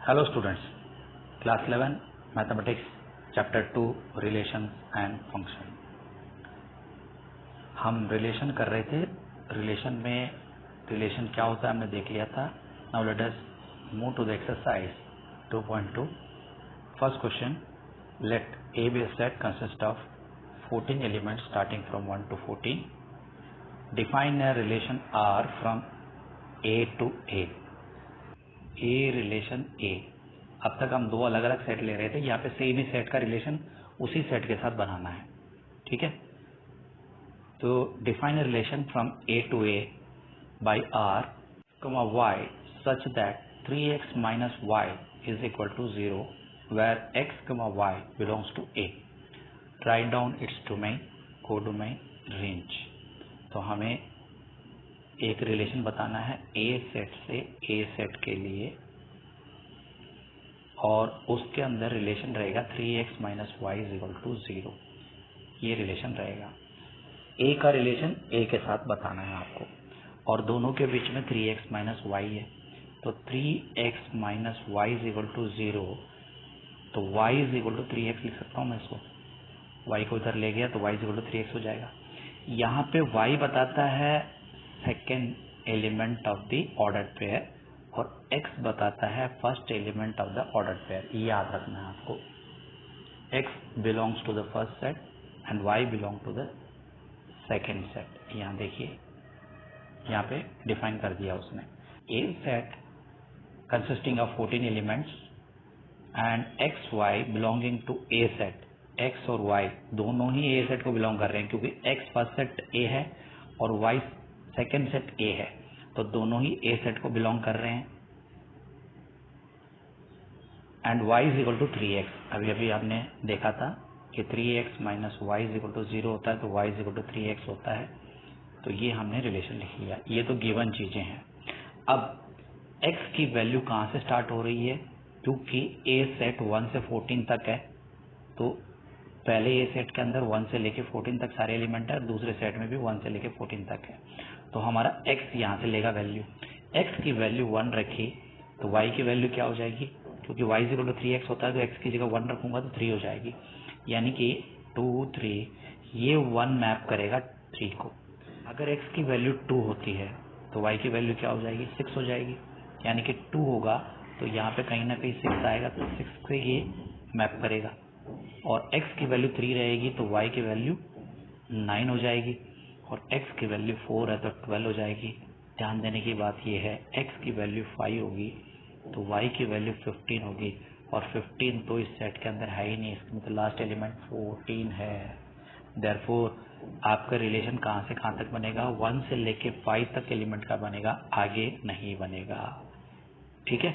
Hello students, class 11 mathematics chapter 2 relation and function. हम relation कर रहे थे। रिलेशन क्या होता है हमने देख लिया था। Now let us move to the exercise 2.2। First question, let A be set consist of 14 elements starting from 1 to 14। Define a relation R from A to A. A relation A. अब तक हम दो अलग अलग सेट ले रहे थे, यहाँ पे सेम ही सेट का रिलेशन उसी सेट के साथ बनाना है। ठीक है, तो define relation from A to A by R comma Y such that 3x minus Y is equal to 0 where x comma Y belongs to A. Write down its domain, codomain, range. तो हमें एक relation बताना है ए set से ए set के लिए, और उसके अंदर रिलेशन रहेगा 3x minus Y is equal to 0। ये रिलेशन रहेगा। ए का रिलेशन ए के साथ बताना है आपको, और दोनों के बीच में 3x माइनस वाई है। तो 3x minus Y is equal to 0, तो y is equal to 3x लिख सकता हूँ मैं इसको। y को इधर ले गया तो y is equal to 3x हो जाएगा। यहाँ पे y बताता है second element of the ordered pair, और x बताता है first element of the ordered pair. ये याद रखना है आपको। x belongs to the first set and y belong to the second set. यहाँ देखिए, यहाँ पे डिफाइन कर दिया उसने। A set consisting of 14 elements and x y belonging to a set. x और y दोनों ही ए सेट को बिलोंग कर रहे हैं, क्योंकि x फर्स्ट सेट ए है और y सेकेंड सेट ए है, तो दोनों ही ए सेट को बिलोंग कर रहे हैं। And y is equal to 3x। अभी अभी आपने देखा था कि 3x minus Y is equal to 0 होता है, तो y is equal to 3x होता है। तो ये हमने रिलेशन लिख लिया। ये तो गिवन चीजें हैं। अब x की वैल्यू कहाँ से स्टार्ट हो रही है, क्योंकि a सेट 1 से 14 तक है, तो पहले ए सेट के अंदर 1 से लेके 14 तक सारे एलिमेंट है, दूसरे सेट में भी 1 से लेके 14 तक है। तो हमारा x यहाँ से लेगा वैल्यू। x की वैल्यू 1 रखी तो y की वैल्यू क्या हो जाएगी, क्योंकि y is equal to 3x होता है, तो x की जगह 1 रखूंगा तो 3 हो जाएगी। यानी कि 2 3, ये 1 मैप करेगा 3 को। अगर x की वैल्यू 2 होती है तो y की वैल्यू क्या हो जाएगी, 6 हो जाएगी। यानी कि 2 होगा तो यहाँ पे कहीं ना कहीं 6 आएगा, तो 6 से ये मैप करेगा। और x की वैल्यू 3 रहेगी तो y की वैल्यू 9 हो जाएगी, और x की वैल्यू 4 है तो 12 हो जाएगी। ध्यान देने की बात यह है, x की वैल्यू 5 होगी तो y की वैल्यू 15 होगी, और 15 तो इस सेट के अंदर है ही नहीं, इसका मतलब लास्ट एलिमेंट 14 है। देयरफॉर आपका रिलेशन कहाँ से कहाँ तक बनेगा, 1 से लेके 5 तक एलिमेंट का बनेगा, आगे नहीं बनेगा। ठीक है,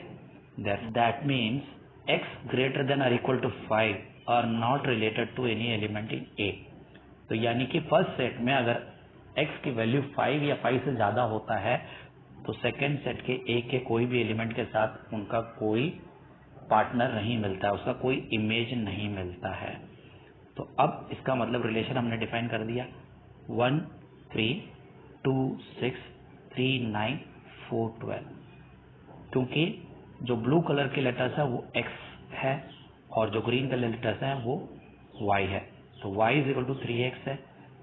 that means x greater than और equal to 5 are not related to any element in A. तो यानी कि फर्स्ट सेट में अगर x की वैल्यू 5 या 5 से ज्यादा होता है, तो सेकेंड सेट के a के कोई भी एलिमेंट के साथ उनका कोई पार्टनर नहीं मिलता है, उसका कोई इमेज नहीं मिलता है। तो अब इसका मतलब रिलेशन हमने डिफाइन कर दिया, 1 3 2 6 3 9 4 12। क्योंकि जो ब्लू कलर के लेटर्स है वो x है, और जो ग्रीन कलर लेटर्स है वो y है। तो y is equal to 3x है,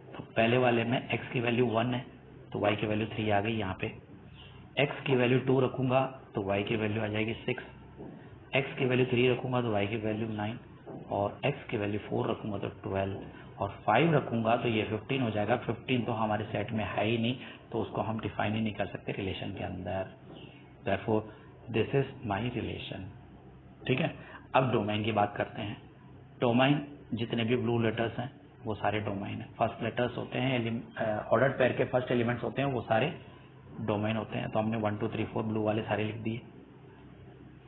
तो पहले वाले में x की वैल्यू 1 है तो y की वैल्यू 3 आ गई। यहाँ पे x की वैल्यू 2 रखूंगा तो y की वैल्यू आ जाएगी 6, x की वैल्यू 3 रखूंगा तो y की वैल्यू 9, और x की वैल्यू 4 रखूंगा तो 12, और 5 रखूंगा तो ये 15 हो जाएगा। 15 तो हमारे सेट में है ही नहीं, तो उसको हम डिफाइन ही नहीं कर सकते रिलेशन के अंदर। Therefore this is my relation. ठीक है, अब डोमेन की बात करते हैं। डोमेन जितने भी ब्लू लेटर्स हैं वो सारे डोमेन है। फर्स्ट लेटर्स होते हैं, ऑर्डर पेयर के फर्स्ट एलिमेंट्स होते हैं, वो सारे डोमेन होते हैं। तो हमने 1 2 3 4 ब्लू वाले सारे लिख दिए।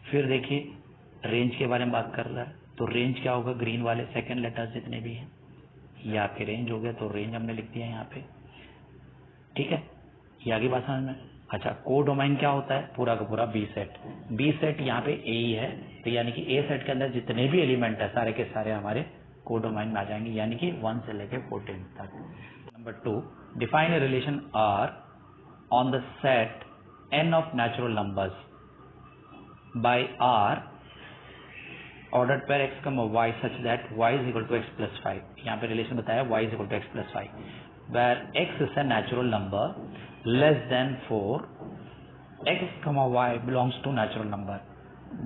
फिर देखिए रेंज के बारे में बात कर रहा है, तो रेंज क्या होगा, ग्रीन वाले सेकेंड लेटर्स जितने भी हैं ये आपके रेंज हो गए, तो रेंज हमने लिख दिया यहाँ पे। ठीक है, ये आगे बात समझ में। अच्छा, को डोमेन क्या होता है, पूरा का पूरा बी सेट। बी सेट यहाँ पे ए ही है, तो यानी कि ए सेट के अंदर जितने भी एलिमेंट है सारे के सारे हमारे को डोमेन में आ जाएंगे, यानी कि 1 से लेके 14 तक। Number 2, define a relation R on the set n of natural numbers by R ordered pair x comma y such that y is equal to x plus 5. यहाँ पे रिलेशन बताया y is equal to x plus 5, where x is a natural number less than 4, x comma y belongs to natural number.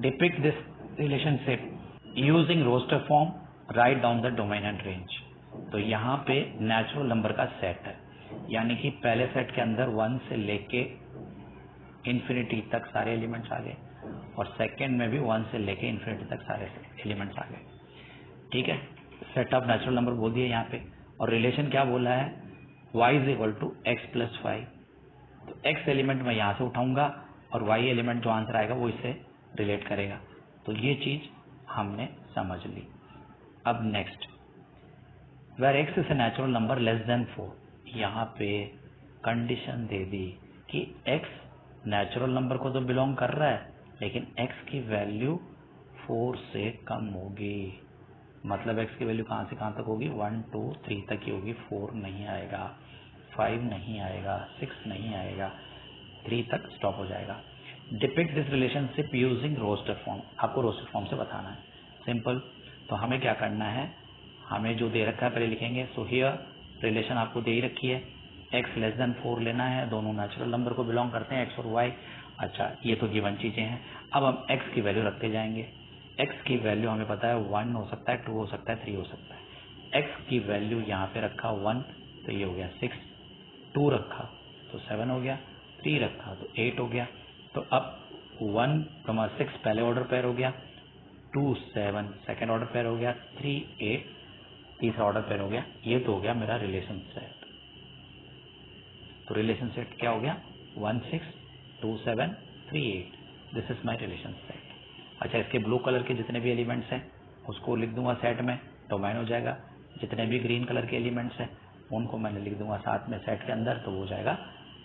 Depict this relationship using roster form, write down the domain and range. तो यहाँ पे natural number का set है, यानी कि पहले set के अंदर 1 से लेके इन्फिनिटी तक सारे एलिमेंट्स आ गए और सेकंड में भी 1 से लेके इन्फिनिटी तक सारे एलिमेंट्स आ गए. ठीक है, सेट ऑफ नेचुरल नंबर बोल दिया यहाँ पे. और रिलेशन क्या बोला है, y is equal to x plus 5. तो x एलिमेंट मैं यहाँ से उठाऊंगा और y एलिमेंट जो आंसर आएगा वो इससे रिलेट करेगा. तो ये चीज हमने समझ ली. अब next, where x is a natural number less than 4. यहाँ पे कंडीशन दे दी कि x नेचुरल नंबर को तो बिलोंग कर रहा है, लेकिन x की वैल्यू 4 से कम होगी. मतलब x की वैल्यू कहाँ से कहाँ तक होगी, 1 2 3 तक ही होगी. 4 नहीं आएगा, 5 नहीं आएगा, 6 नहीं आएगा, 3 तक स्टॉप हो जाएगा. Depict this relationship using roster form. आपको रोस्टर फॉर्म से बताना है, सिंपल. तो हमें क्या करना है, हमें जो दे रखा है पहले लिखेंगे. सो हियर रिलेशन आपको दे ही रखी है, x लेस देन 4 लेना है, दोनों नेचुरल नंबर को बिलोंग करते हैं, x और y. अच्छा, ये तो गिवन चीजें हैं. अब हम x की वैल्यू रखते जाएंगे. x की वैल्यू हमें पता है 1 हो सकता है, 2 हो सकता है, 3 हो सकता है. x की वैल्यू यहाँ पे रखा 1 तो ये हो गया 6, 2 रखा तो 7 हो गया, 3 रखा तो 8 हो गया. तो अब 1,6 पहले ऑर्डर पेयर हो गया, 2 7 सेकेंड ऑर्डर पेयर हो गया, 3 8 तीसरा ऑर्डर पेयर हो गया. ये तो हो गया मेरा रिलेशन सेट. तो रिलेशन सेट क्या हो गया, 1 6 2 7 3 8. This is my relation set. अच्छा, इसके ब्लू कलर के जितने भी एलिमेंट्स हैं उसको लिख दूंगा सेट में, डोमेन हो जाएगा. जितने भी ग्रीन कलर के एलिमेंट्स हैं उनको मैंने लिख दूंगा साथ में सेट के अंदर, तो वो हो जाएगा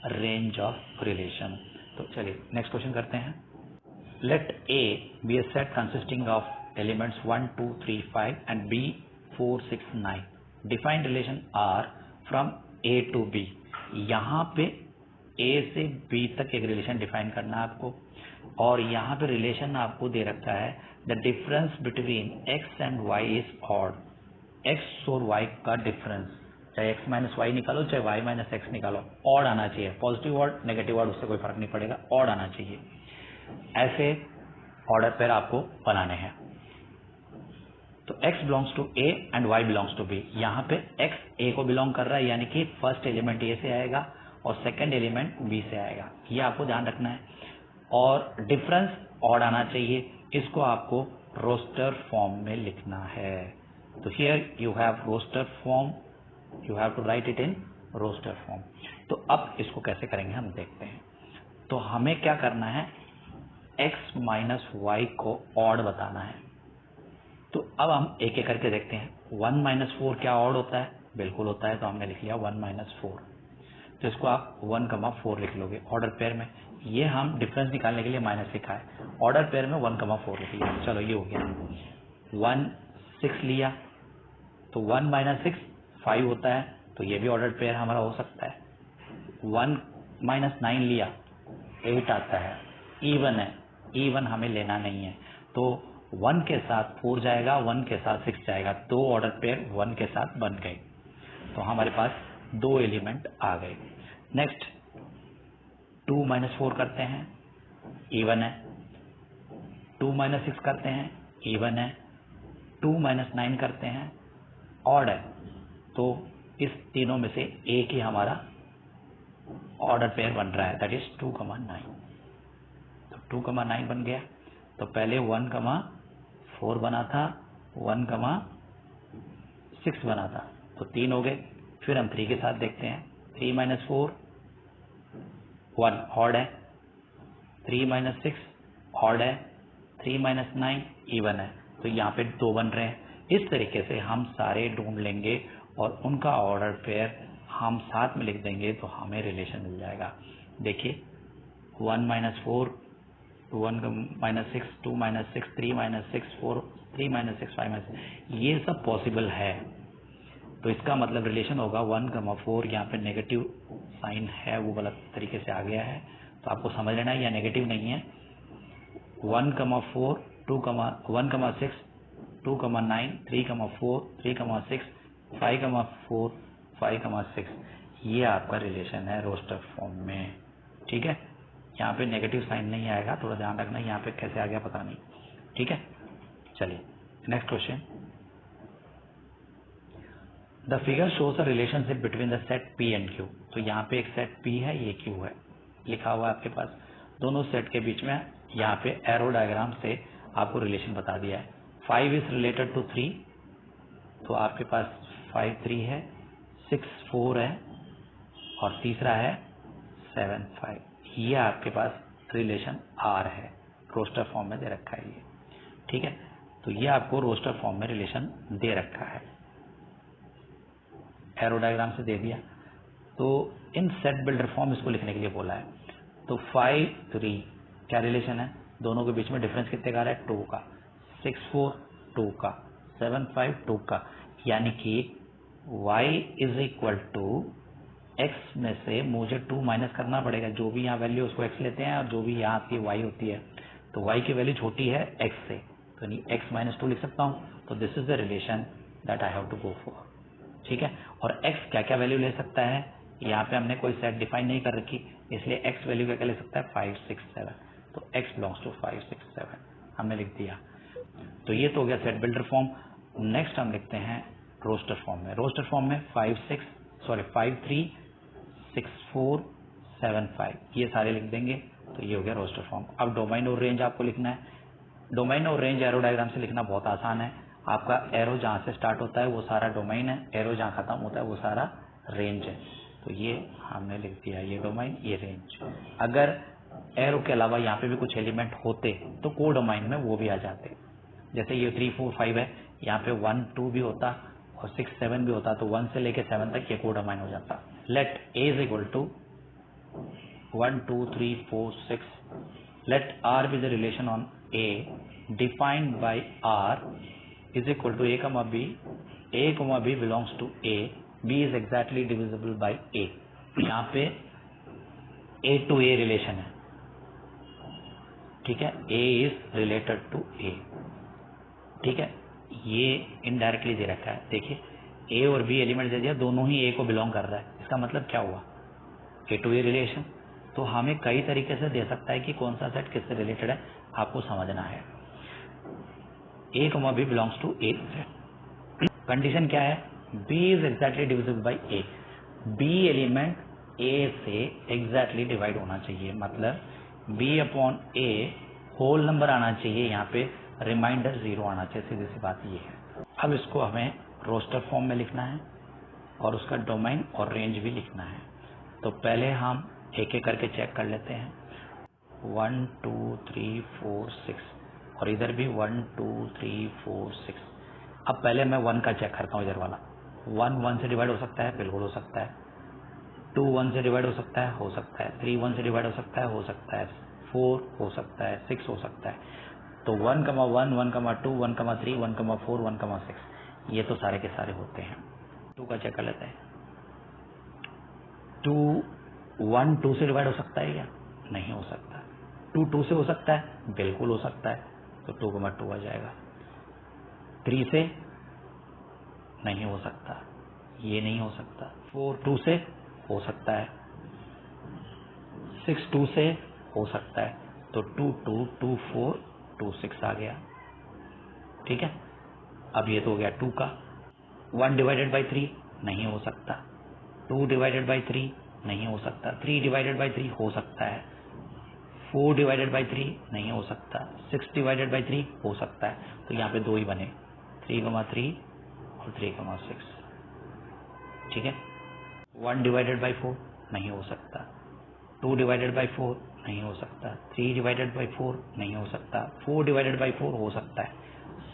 रेंज ऑफ रिलेशन. तो चलिए नेक्स्ट क्वेश्चन करते हैं. Let A be a set consisting of elements 1 2 3 5 and B 4 6 9. Define relation R from A to B. यहाँ पे A से B तक एक रिलेशन डिफाइन करना है आपको, और यहाँ पे रिलेशन आपको दे रखा है the difference between x and y is odd. x और y का डिफरेंस, चाहे x माइनस वाई निकालो चाहे y माइनस एक्स निकालो, ऑड आना चाहिए. पॉजिटिव ऑड नेगेटिव ऑड उससे कोई फर्क नहीं पड़ेगा, ऑड आना चाहिए. ऐसे ऑर्डर पेयर आपको बनाने हैं. तो x belongs to A and y belongs to B. यहाँ पे x A को बिलोंग कर रहा है, यानी कि फर्स्ट एलिमेंट A से आएगा और सेकंड एलिमेंट B से आएगा. ये आपको ध्यान रखना है. और डिफरेंस ऑड आना चाहिए, इसको आपको रोस्टर फॉर्म में लिखना है. तो here you have roster form, you have to write it in roster form. तो अब इसको कैसे करेंगे हम देखते हैं. तो हमें क्या करना है, x माइनस वाई को ऑड बताना है. तो अब हम एक एक करके देखते हैं. 1 माइनस 4 क्या ऑड होता है, बिल्कुल होता है. तो हमने लिख लिया 1 माइनस 4. तो इसको आप 1,4 लिख लोगे ऑर्डर पेयर में. ये हम डिफरेंस निकालने के लिए माइनस लिखा है, ऑर्डर पेयर में 1,4 लिख लिया. चलो ये हो गया. 1 6 लिया तो 1 माइनस 6 5 होता है, तो ये भी ऑर्डर पेयर हमारा हो सकता है. 1 माइनस 9 लिया 8 आता है, इवन है. इवन हमें लेना नहीं है, तो 1 के साथ 4 जाएगा, 1 के साथ 6 जाएगा. दो ऑर्डर पेयर 1 के साथ बन गए, तो हमारे पास 2 एलिमेंट आ गए. नेक्स्ट 2 माइनस 4 करते हैं, इवन है. 2 माइनस 6 करते हैं, इवन है. 2 माइनस 9 करते हैं, ऑड है. तो इस तीनों में से एक ही हमारा ऑर्डर पेयर बन रहा है, दैट इज 2,9. तो 2,9 बन गया. तो पहले 1,4 बना था, 1,6 बना था, तो 3 हो गए. फिर हम 3 के साथ देखते हैं. 3 माइनस 4 1 ऑड है, 3 माइनस 6 ऑड है, 3 माइनस 9 इवन है. तो यहाँ पे 2 बन रहे हैं. इस तरीके से हम सारे ढूंढ लेंगे और उनका ऑर्डर पेयर हम साथ में लिख देंगे, तो हमें रिलेशन मिल जाएगा. देखिए 1 minus 4 1 minus 6 2 minus 6 3 minus 6 4 3 minus 6 5 minus, ये सब पॉसिबल है. तो इसका मतलब रिलेशन होगा 1,4. यहाँ पे नेगेटिव साइन है, वो गलत तरीके से आ गया है, तो आपको समझ लेना है, यह नेगेटिव नहीं है. 1,4 1,6 2,9, 3,4, 3,6, 5,4, 5,6, ये आपका रिलेशन है रोस्टर फॉर्म में। ठीक है, यहाँ पे नेगेटिव साइन नहीं आएगा, थोड़ा ध्यान रखना, यहाँ पे कैसे आ गया पता नहीं। ठीक है, चलिए next question. The figure shows a relationship between the set P and Q। तो यहाँ पे एक सेट P है, ये Q है, लिखा हुआ है आपके पास। दोनों सेट के बीच में यहाँ पे एरो डायग्राम से आपको रिलेशन बता दिया है। 5 इज रिलेटेड टू 3, तो आपके पास 5 3 है, 6 4 है, और तीसरा है 7 5। ये आपके पास रिलेशन R है, रोस्टर फॉर्म में दे रखा है ये। ठीक है, तो ये आपको रोस्टर फॉर्म में रिलेशन दे रखा है, एरो डायग्राम से दे दिया। तो इन सेट बिल्डर फॉर्म इसको लिखने के लिए बोला है। तो 5 3 क्या रिलेशन है, दोनों के बीच में डिफरेंस कितने का आ रहा है, 2 का। 6 4 2 का, 7 5 2 का, यानी कि y is equal to x में से मुझे 2 माइनस करना पड़ेगा, जो भी यहाँ वैल्यू उसको x लेते हैं और जो भी यहाँ की y होती है। तो y की वैल्यू छोटी है x से, तो नहीं x माइनस 2 लिख सकता हूँ। तो this is the relation that I have to go for. ठीक है, और x क्या क्या वैल्यू ले सकता है, यहाँ पे हमने कोई सेट डिफाइन नहीं कर रखी, इसलिए x वैल्यू क्या क्या ले सकता है, 5 6 7। तो x बिलोंग्स टू 5 6 7 हमने लिख दिया। तो ये तो हो गया सेट बिल्डर फॉर्म। नेक्स्ट हम लिखते हैं रोस्टर फॉर्म में। रोस्टर फॉर्म में 5 3 6 4 7 5 ये सारे लिख देंगे, तो ये हो गया रोस्टर फॉर्म। अब डोमेन और रेंज आपको लिखना है। डोमेन और रेंज एरो डायग्राम से लिखना बहुत आसान है। आपका एरो जहाँ से स्टार्ट होता है वो सारा डोमेन है, एरो जहाँ खत्म होता है वो सारा रेंज है। तो ये हमने लिख दिया, ये डोमेन ये रेंज। अगर एरो के अलावा यहाँ पे भी कुछ एलिमेंट होते तो को डोमेन में वो भी आ जाते। जैसे ये 3 4 5 है, यहाँ पे 1 2 भी होता और 6 7 भी होता, तो 1 से लेके 7 तक ये को डोमेन हो जाता। Let a is equal to 1 2 3 4 6। लेट r be the relation on a defined by r is equal to a comma b belongs to a, b is exactly divisible by a। यहाँ पे a to a रिलेशन है। ठीक है, a is related to a। ठीक है, ये indirectly they रखा है। देखिए a और b एलिमेंट दे दिया, दोनों ही a को बिलोंग कर रहा है। इसका मतलब क्या हुआ, a to a रिलेशन। तो हमें कई तरीके से दे सकता है कि कौन सा सेट किससे रिलेटेड है, आपको समझना है। a, b belongs to a सेट। कंडीशन क्या है, b is exactly divisible by a। b element a से एग्जैक्टली डिवाइड होना चाहिए, मतलब b upon a whole number आना चाहिए, यहाँ पे रिमाइंडर 0 आना चाहिए। सीधी सी बात ये है। अब इसको हमें रोस्टर फॉर्म में लिखना है और उसका डोमेन और रेंज भी लिखना है। तो पहले हम एक एक करके चेक कर लेते हैं। 1 2 3 4 6 और इधर भी 1 2 3 4 6। अब पहले मैं 1 का चेक करता हूँ, इधर वाला 1 1 से डिवाइड हो सकता है, बिल्कुल हो सकता है। 2 1 से डिवाइड हो सकता है, हो सकता है। 3 1 से डिवाइड हो सकता है, हो सकता है। 4 हो सकता है, 6 हो सकता है। तो 1 1 1 2 1 3 1 4 1 6 ये तो सारे के सारे होते हैं। 2 का चेक कर लेते हैं। 2 1 2 से डिवाइड हो सकता है क्या, नहीं हो सकता। 2 2 से हो सकता है, बिल्कुल हो सकता है। तो 2 2 आ जाएगा। 3 से नहीं हो सकता, ये नहीं हो सकता। 4 2 से हो सकता है, 6 2 से हो सकता है। तो 2 2 2 4 2 6 आ गया। ठीक है, अब ये तो हो गया 2 का। 1 डिवाइडेड बाई 3 नहीं हो सकता। 2 डिवाइडेड बाई 3 नहीं हो सकता। 3 डिवाइडेड बाई 3 हो सकता है। 4 डिवाइडेड बाई 3 नहीं हो सकता। 6 डिवाइडेड बाई 3 हो सकता है। तो यहाँ पे 2 ही बने, 3 और 3 6। ठीक है, 1 डिवाइडेड बाई 4 नहीं हो सकता। 2 डिवाइडेड बाई 4 नहीं हो सकता। 3 डिवाइडेड बाई 4 नहीं हो सकता। 4 डिवाइडेड बाई 4 हो सकता है।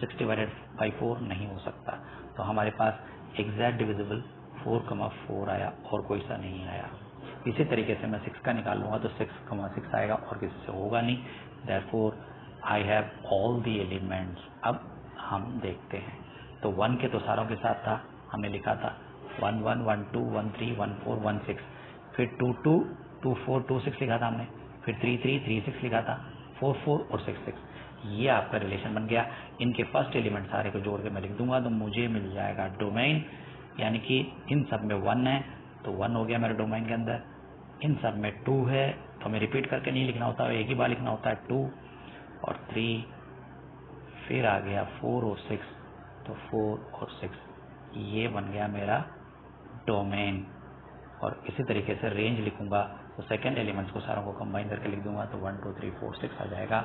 6 डिवाइडेड बाई 4 नहीं हो सकता। तो हमारे पास एग्जैक्ट डिविजिबल 4 आया और कोई सा नहीं आया। इसी तरीके से मैं 6 का निकाल लूंगा तो 6 आएगा और किसी से होगा नहीं। Therefore I have all the elements. अब हम देखते हैं, तो 1 के तो सारों के साथ था, हमने लिखा था 1 1 1 2 1 3 1 4 1 6। फिर 2 2 2 4 2 6 लिखा था हमने। फिर 3 3 3 6 लिखा था, 4 4 और 6 6। ये आपका रिलेशन बन गया। इनके फर्स्ट एलिमेंट सारे को जोड़ के मैं लिख दूंगा तो मुझे मिल जाएगा डोमेन, यानी कि इन सब में 1 है तो 1 हो गया मेरे डोमेन के अंदर। इन सब में 2 है तो हमें रिपीट करके नहीं लिखना होता, एक ही बार लिखना होता है 2 और 3, फिर आ गया 4 और 6, तो 4 और 6 ये बन गया मेरा डोमेन। और इसी तरीके से रेंज लिखूंगा तो सेकेंड एलिमेंट्स को सारों को कंबाइन करके लिख दूंगा तो 1 2 3 4 6 आ जाएगा,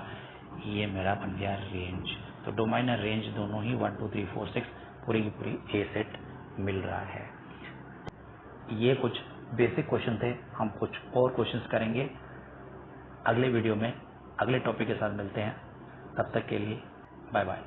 ये मेरा बन गया रेंज। तो डोमेन और रेंज दोनों ही 1 2 3 4 6 पूरी की पूरी ए सेट मिल रहा है। ये कुछ बेसिक क्वेश्चन थे, हम कुछ और क्वेश्चंस करेंगे अगले वीडियो में, अगले टॉपिक के साथ मिलते हैं। तब तक के लिए बाय बाय।